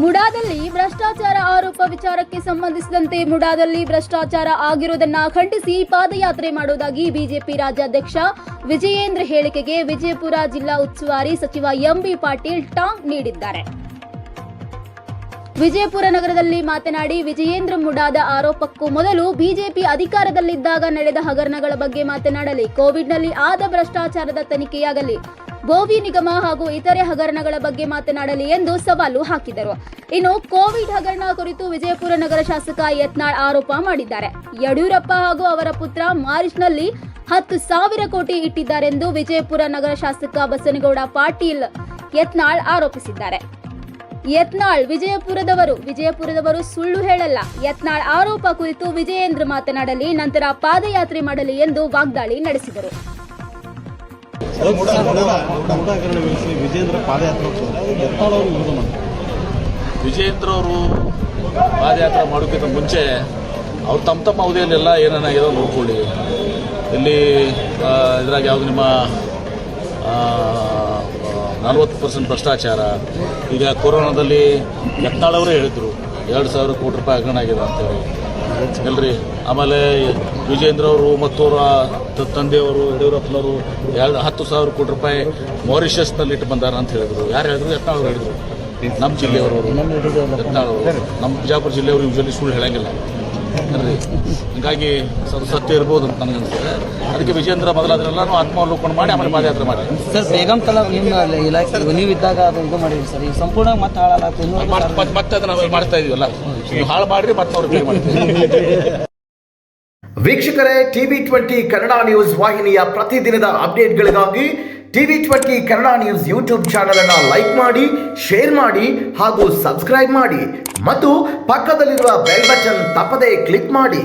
ಮುಡಾದಲ್ಲಿ ಭ್ರಷ್ಟಾಚಾರ ಆರೋಪ ವಿಚಾರಕ್ಕೆ ಸಂಬಂಧಿಸಿದಂತೆ ಮುಡಾದಲ್ಲಿ ಭ್ರಷ್ಟಾಚಾರ ಆಗಿರುವುದನ್ನು ಖಂಡಿಸಿ ಪಾದಯಾತ್ರೆ ಮಾಡುವುದಾಗಿ ಬಿಜೆಪಿ ರಾಜ್ಯಾಧ್ಯಕ್ಷ ವಿಜಯೇಂದ್ರ ಹೇಳಿಕೆಗೆ ವಿಜಯಪುರ ಜಿಲ್ಲಾ ಉಸ್ತುವಾರಿ ಸಚಿವ ಎಂಬಿ ಪಾಟೀಲ್ ಟಾಂಗ್ ನೀಡಿದ್ದಾರೆ. ವಿಜಯಪುರ ನಗರದಲ್ಲಿ ಮಾತನಾಡಿ ವಿಜಯೇಂದ್ರ ಮುಡಾದ ಆರೋಪಕ್ಕೂ ಮೊದಲು ಬಿಜೆಪಿ ಅಧಿಕಾರದಲ್ಲಿದ್ದಾಗ ನಡೆದ ಹಗರಣಗಳ ಬಗ್ಗೆ ಮಾತನಾಡಲಿ, ಕೋವಿಡ್ನಲ್ಲಿ ಆದ ಭ್ರಷ್ಟಾಚಾರದ ತನಿಖೆಯಾಗಲಿ, ಬೋವಿ ನಿಗಮ ಹಾಗೂ ಇತರೆ ಹಗರಣಗಳ ಬಗ್ಗೆ ಮಾತನಾಡಲಿ ಎಂದು ಸವಾಲು ಹಾಕಿದರು. ಇನ್ನು ಕೋವಿಡ್ ಹಗರಣ ಕುರಿತು ವಿಜಯಪುರ ನಗರ ಶಾಸಕ ಯತ್ನಾಳ್ ಆರೋಪ ಮಾಡಿದ್ದಾರೆ. ಯಡಿಯೂರಪ್ಪ ಹಾಗೂ ಅವರ ಪುತ್ರ ಮಾರ್ಚ್ನಲ್ಲಿ 10,000 ಕೋಟಿ ಇಟ್ಟಿದ್ದಾರೆಂದು ವಿಜಯಪುರ ನಗರ ಶಾಸಕ ಬಸನಗೌಡ ಪಾಟೀಲ್ ಯತ್ನಾಳ್ ಆರೋಪಿಸಿದ್ದಾರೆ. ಯತ್ನಾಳ್ ವಿಜಯಪುರದವರು ಸುಳ್ಳು ಹೇಳಲ್ಲ. ಯತ್ನಾಳ್ ಆರೋಪ ಕುರಿತು ವಿಜಯೇಂದ್ರ ಮಾತನಾಡಲಿ, ನಂತರ ಪಾದಯಾತ್ರೆ ಮಾಡಲಿ ಎಂದು ವಾಗ್ದಾಳಿ ನಡೆಸಿದರು. ವಿಜಯೇಂದ್ರ ಅವರು ಪಾದಯಾತ್ರೆ ಮಾಡೋಕ್ಕಿಂತ ಮುಂಚೆ ಅವ್ರು ತಮ್ಮ ಅವಧಿಯಲ್ಲೆಲ್ಲ ಏನೇನಾಗಿರೋ ನೋಡ್ಕೊಳ್ಳಿ. ಇಲ್ಲಿ ಇದ್ರಾಗ ಯಾವುದು ನಿಮ್ಮ 40% ಭ್ರಷ್ಟಾಚಾರ. ಈಗ ಕೊರೋನಾದಲ್ಲಿ ಯತ್ನಾಳ್ ಅವರೇ ಹೇಳಿದ್ರು 2,000 ಕೋಟಿ ರೂಪಾಯಿ ಹಗರಣ ಆಗಿದೆ ಅಂತೇಳಿ ಅಲ್ರಿ. ಆಮೇಲೆ ವಿಜೇಂದ್ರ ಅವರು ಮತ್ತು ಅವರ ತಂದೆಯವರು ಯಡಿಯೂರಪ್ಪನವರು 10,000 ಕೋಟಿ ರೂಪಾಯಿ ಮಾರಿಷಸ್ನಲ್ಲಿ ಇಟ್ಟು ಬಂದಾರ ಅಂತ ಹೇಳಿದ್ರು. ಯಾರು ಹೇಳಿದ್ರು? ಯತ್ನಾಳ್ ಅವರು ಹೇಳಿದ್ರು. ನಮ್ಮ ಜಿಲ್ಲೆಯವರು ಯತ್ನಾಳ್ ಅವರು, ನಮ್ಮ ಬಿಜಾಪುರ ಜಿಲ್ಲೆಯವರು ಯೂಶಲಿ ಸುಳ್ಳು ಹೇಳಂಗಿಲ್ಲ ಅಲ್ರಿ. ಹೀಗಾಗಿ ಸತ್ಯ ಇರ್ಬೋದು ಅಂತ ನನಗನ್ಸುತ್ತೆ. ಅದಕ್ಕೆ ವಿಜೇಂದ್ರ ಮೊದಲಾದ್ರೆಲ್ಲರೂ ಆತ್ಮಾವಲೋಕನ ಮಾಡಿ ಆಮೇಲೆ ಪಾದಯಾತ್ರೆ ಮಾಡಿ. ಸರ್ ಬೇಗಂ ತಲಾಬ್ ನಿಮ್ಮ ಇಲಾಖೆ ನೀವು ಇದ್ದಾಗ ಅದು ಇದು ಮಾಡಿರಿ ಸರ್, ಈಗ ಸಂಪೂರ್ಣ ಮತ್ತೆ ಹಾಳಾಗ್ತದೆ. ಮತ್ತೆ ಅದನ್ನ ನಾವು ಮಾಡ್ತಾ ಇದೀವಲ್ಲ, ನೀವು ಹಾಳು ಮಾಡಿರಿ ಮತ್ತೆ ನಾವು ರಿಪೇರ್ ಮಾಡ್ತೀವಿ. ವೀಕ್ಷಕರೇ, TV20 ಕನ್ನಡ ನ್ಯೂಸ್ ವಾಹಿನಿಯ ಪ್ರತಿದಿನದ ಅಪ್ಡೇಟ್ಗಳಿಗಾಗಿ TV20 Kannada news YouTube channel ಅನ್ನು ಲೈಕ್ ಮಾಡಿ, ಶೇರ್ ಮಾಡಿ ಹಾಗೂ ಸಬ್ಸ್ಕ್ರೈಬ್ ಮಾಡಿ ಮತ್ತು ಪಕ್ಕದಲ್ಲಿರುವ ಬೆಲ್ ಬಟನ್ ತಪ್ಪದೇ ಕ್ಲಿಕ್ ಮಾಡಿ.